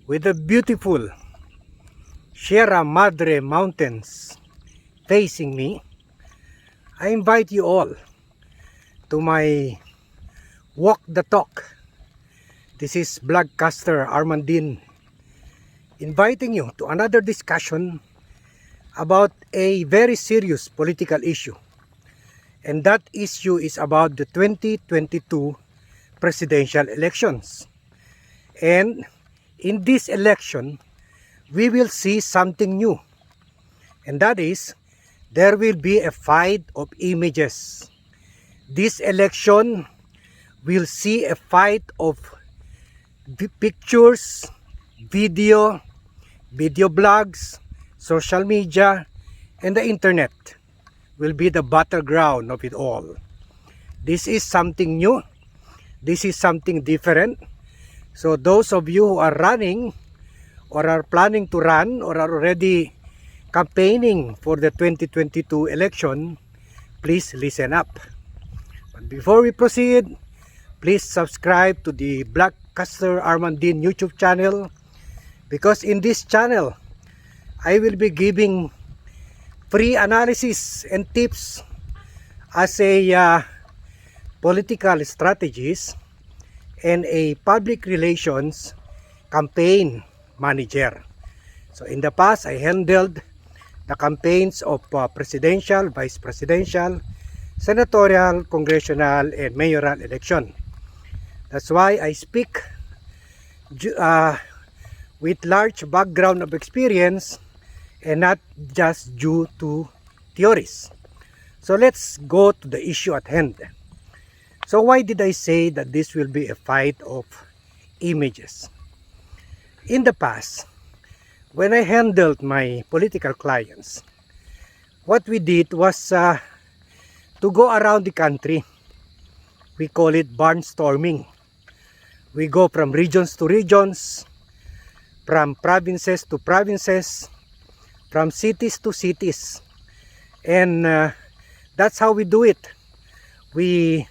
with the beautiful Sierra Madre Mountains facing me, I invite you all to my Walk the Talk. This is VlogCaster Armand inviting you to another discussion about a very serious political issue. And that issue is about the 2022 presidential elections. And in this election, we will see something new. And that is, there will be a fight of images. This election will see a fight of pictures, video blogs, social media, and the internet will be the battleground of it all. This is something new. This is something different. So those of you who are running or are planning to run or are already campaigning for the 2022 election, please listen up. But before we proceed, please subscribe to the VlogCaster Armand YouTube channel, because in this channel I will be giving free analysis and tips as a political strategist and a public relations campaign manager. So in the past, I handled the campaigns of presidential, vice presidential, senatorial, congressional, and mayoral election. That's why I speak with large background of experience and not just due to theories. So let's go to the issue at hand. So why did I say that this will be a fight of images? In the past, when I handled my political clients, what we did was to go around the country. We call it barnstorming. We go from regions to regions, from provinces to provinces, from cities to cities. And that's how we do it. We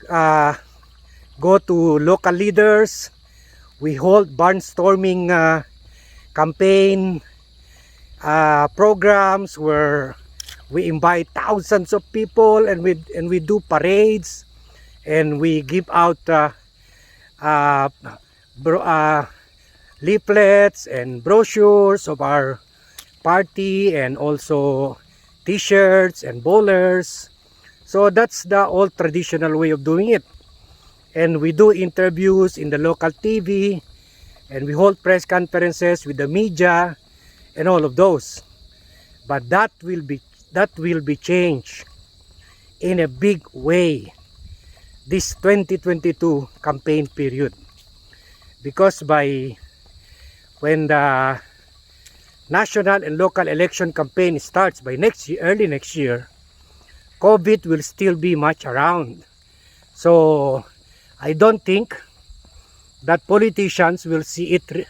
go to local leaders. We hold barnstorming campaign programs where we invite thousands of people, and we do parades, and we give out leaflets and brochures of our party, and also t-shirts and bowlers. So that's the old traditional way of doing it. And we do interviews in the local TV, and we hold press conferences with the media and all of those. But that will be changed in a big way this 2022 campaign period, because when the national and local election campaign starts by next year, early next year, COVID will still be much around. So I don't think that politicians will see it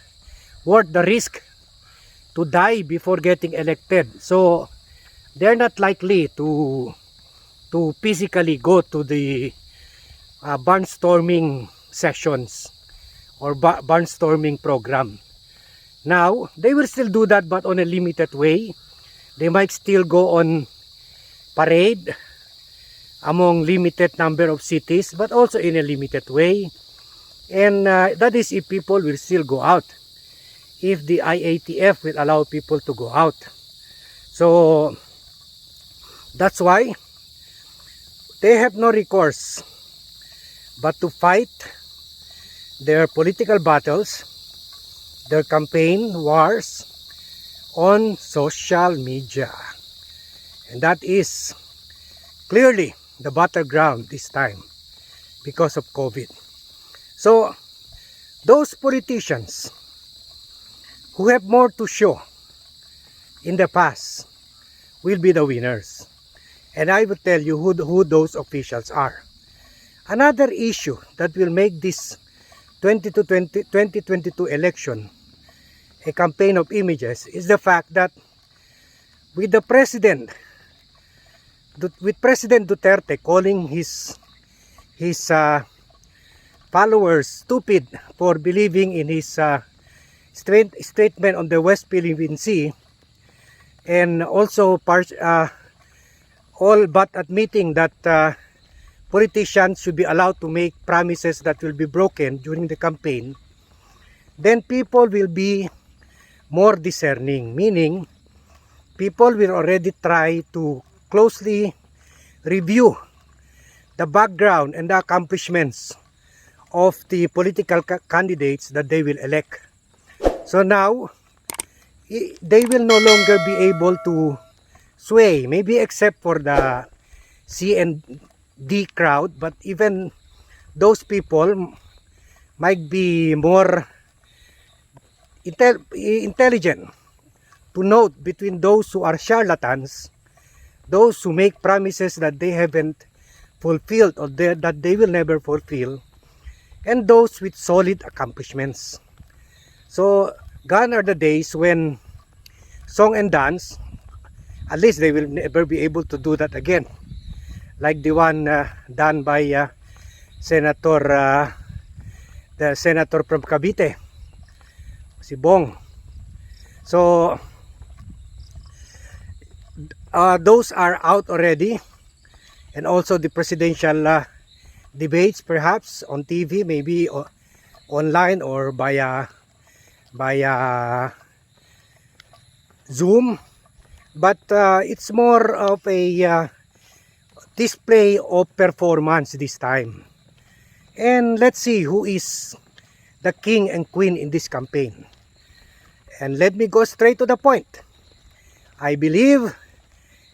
worth the risk to die before getting elected. So they're not likely to physically go to the barnstorming sessions or barnstorming program. Now, they will still do that, but on a limited way. They might still go on parade among limited number of cities, but also in a limited way. And that is if people will still go out, if the IATF will allow people to go out. So that's why they have no recourse but to fight their political battles, their campaign wars on social media. And that is clearly the battleground this time because of COVID. So those politicians who have more to show in the past will be the winners. And I will tell you who those officials are. Another issue that will make this 2022 election a campaign of images is the fact that with President Duterte calling his followers stupid for believing in his statement on the West Philippine Sea, and also all but admitting that politicians should be allowed to make promises that will be broken during the campaign, then people will be more discerning, meaning people will already try to closely review the background and the accomplishments of the political candidates that they will elect. So now, they will no longer be able to sway, maybe except for the C and D crowd, but even those people might be more intelligent to note between those who are charlatans, those who make promises that they haven't fulfilled or that they will never fulfill, and those with solid accomplishments. So gone are the days when song and dance, at least they will never be able to do that again, like the one done by the senator from Cavite, si Bong. So those are out already, and also the presidential debates, perhaps on TV, maybe online or via Zoom, but it's more of a display of performance this time. And let's see who is the king and queen in this campaign. And let me go straight to the point. I believe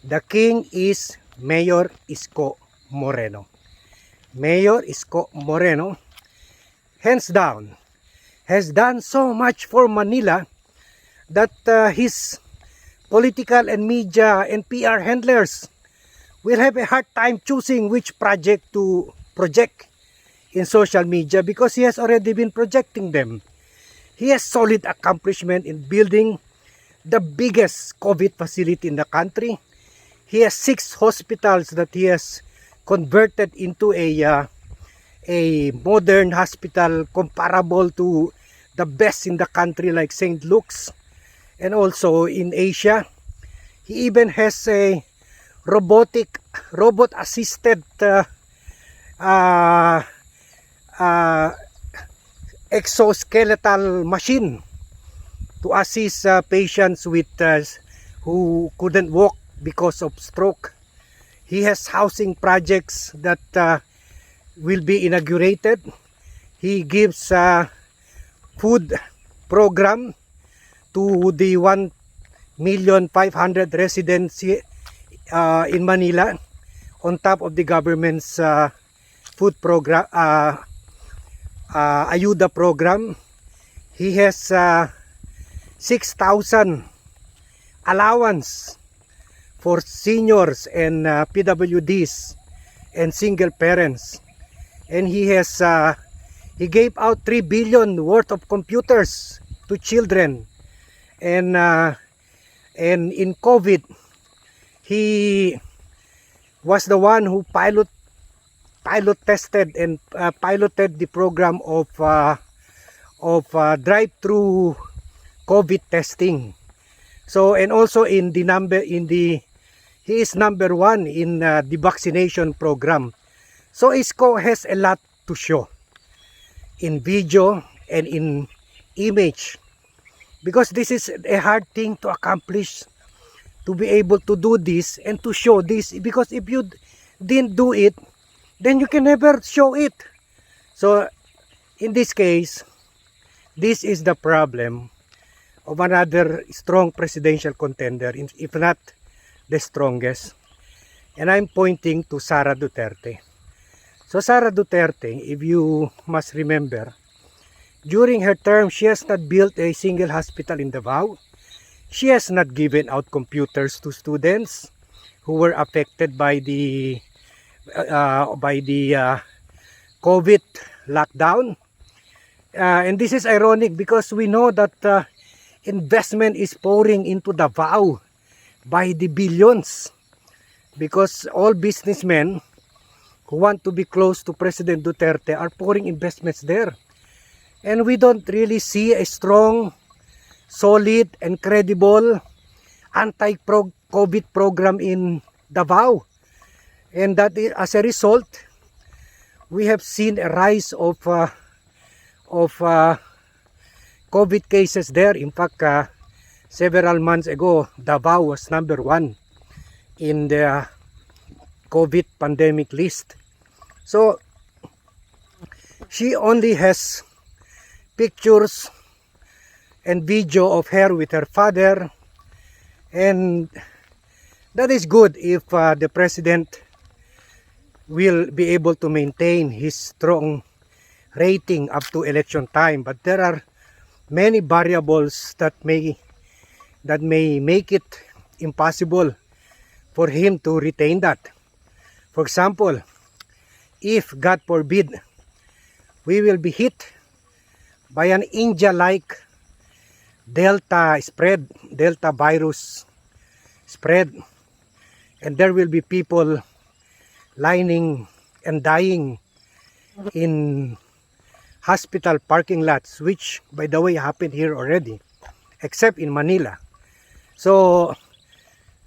the king is Mayor Isko Moreno. Mayor Isko Moreno, hands down, has done so much for Manila that his political and media and PR handlers will have a hard time choosing which project to project in social media, because he has already been projecting them. He has solid accomplishment in building the biggest COVID facility in the country. He has 6 hospitals that he has converted into a modern hospital comparable to the best in the country, like St. Luke's, and also in Asia. He even has a robot assisted exoskeletal machine to assist patients with who couldn't walk because of stroke. He has housing projects that will be inaugurated. He gives food program to the 1,500,000 residents in Manila, on top of the government's food program, Ayuda program. He has 6,000 allowance for seniors and PWDs and single parents. And he has he gave out 3 billion worth of computers to children. And in COVID, he was the one who pilot tested and piloted the program of drive-through COVID testing. So, and also he is number 1 in the vaccination program. So Isko has a lot to show in video and in image, because this is a hard thing to accomplish, to be able to do this and to show this, because if you didn't do it, then you can never show it. So in this case, this is the problem of another strong presidential contender, if not the strongest. And I'm pointing to Sara Duterte. So Sara Duterte, if you must remember, during her term, she has not built a single hospital in Davao. She has not given out computers to students who were affected by the COVID lockdown. And this is ironic, because we know that investment is pouring into Davao by the billions, because all businessmen who want to be close to President Duterte are pouring investments there. And we don't really see a strong solid and credible anti-COVID program in Davao. And that is, as a result, we have seen a rise of COVID cases there. In fact, several months ago, Davao was number 1 in the COVID pandemic list. So, she only has pictures and video of her with her father, and that is good if the president will be able to maintain his strong rating up to election time. But there are many variables that may make it impossible for him to retain that. For example, if God forbid we will be hit by an India-like Delta virus spread, and there will be people lining and dying in hospital parking lots, which by the way happened here already, except in Manila. So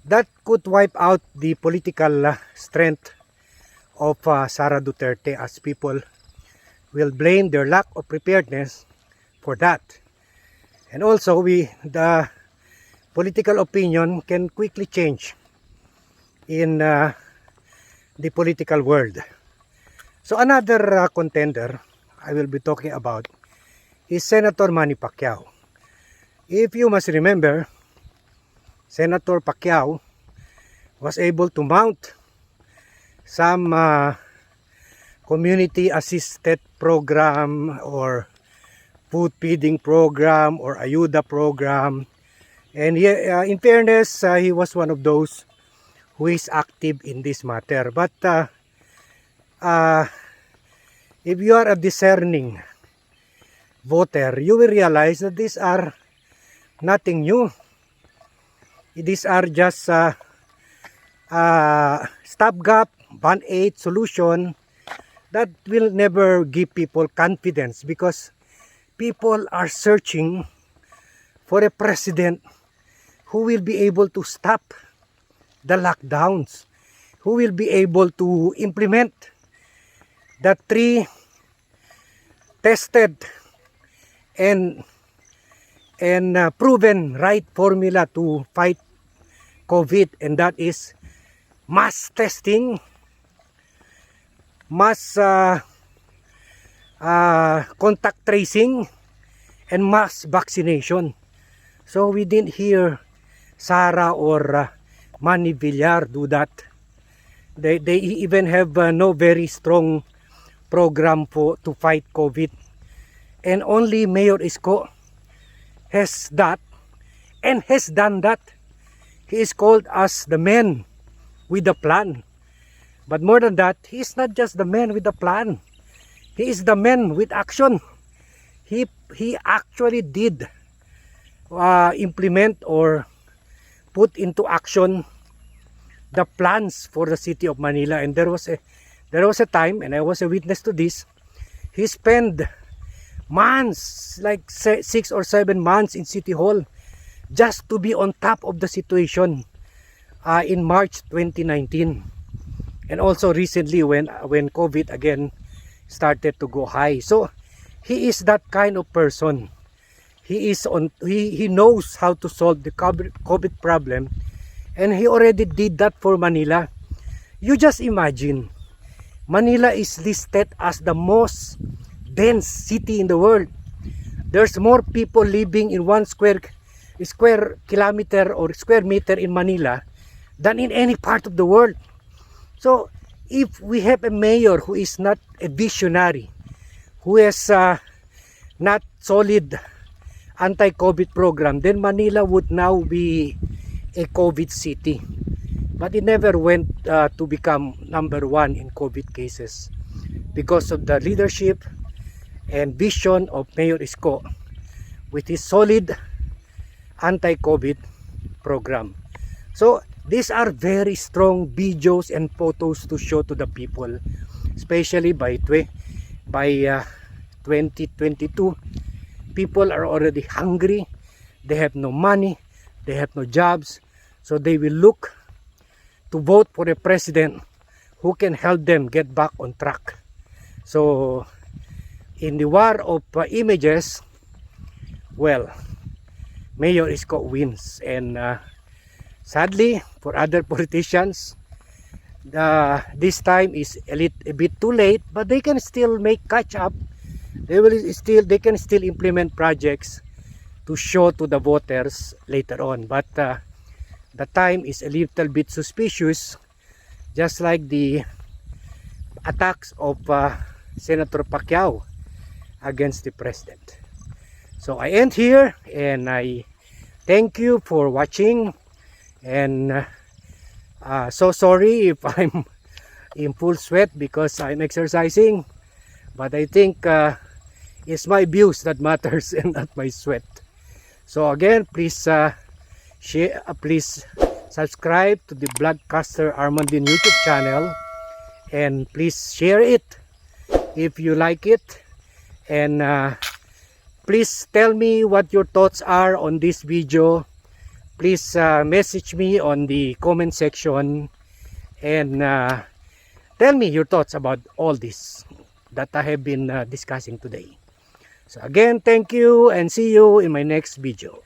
that could wipe out the political strength of Sara Duterte, as people will blame their lack of preparedness for that. And also the political opinion can quickly change in the political world. So another contender I will be talking about is Senator Manny Pacquiao. If you must remember, Senator Pacquiao was able to mount some community assisted program or food feeding program or Ayuda program, and in fairness, he was one of those who is active in this matter. But if you are a discerning voter, you will realize that these are nothing new. These are just stopgap, band-aid solution that will never give people confidence, because people are searching for a president who will be able to stop the lockdowns, who will be able to implement the 3 tested and proven right formula to fight COVID, and that is mass testing, mass contact tracing, and mass vaccination. So we didn't hear Sara or Manny Villar do that. They even have no very strong program to fight COVID. And only Mayor Isko has that and has done that. He is called as the man with the plan. But more than that, he is not just the man with the plan. He is the man with action. He actually did implement or put into action the plans for the city of Manila. And there was a time, and I was a witness to this, he spent months, like 6 or 7 months in City Hall, just to be on top of the situation in March 2019. And also recently when COVID again started to go high. So he is that kind of person. He knows how to solve the COVID problem, and he already did that for Manila. You just imagine, Manila is listed as the most dense city in the world. There's more people living in 1 square kilometer or square meter in Manila than in any part of the world. So if we have a mayor who is not a visionary, who has not solid anti-COVID program, then Manila would now be a COVID city. But it never went to become number 1 in COVID cases because of the leadership and vision of Mayor Isko with his solid anti-COVID program. So these are very strong videos and photos to show to the people, especially by 2022. People are already hungry. they have no money, they have no jobs, so they will look to vote for a president who can help them get back on track. So in the war of images, well, Mayor Isko wins, and sadly for other politicians, this time is a bit too late, but they can still make catch up. They can still implement projects to show to the voters later on, but the time is a little bit suspicious, just like the attacks of Senator Pacquiao against the president. So I end here, and I thank you for watching, and so sorry if I'm in full sweat because I'm exercising, but I think it's my views that matters and not my sweat. So again, please share, please subscribe to the VlogCaster Armand YouTube channel, and please share it if you like it, and please tell me what your thoughts are on this video. Please message me on the comment section, and tell me your thoughts about all this that I have been discussing today. So again, thank you, and see you in my next video.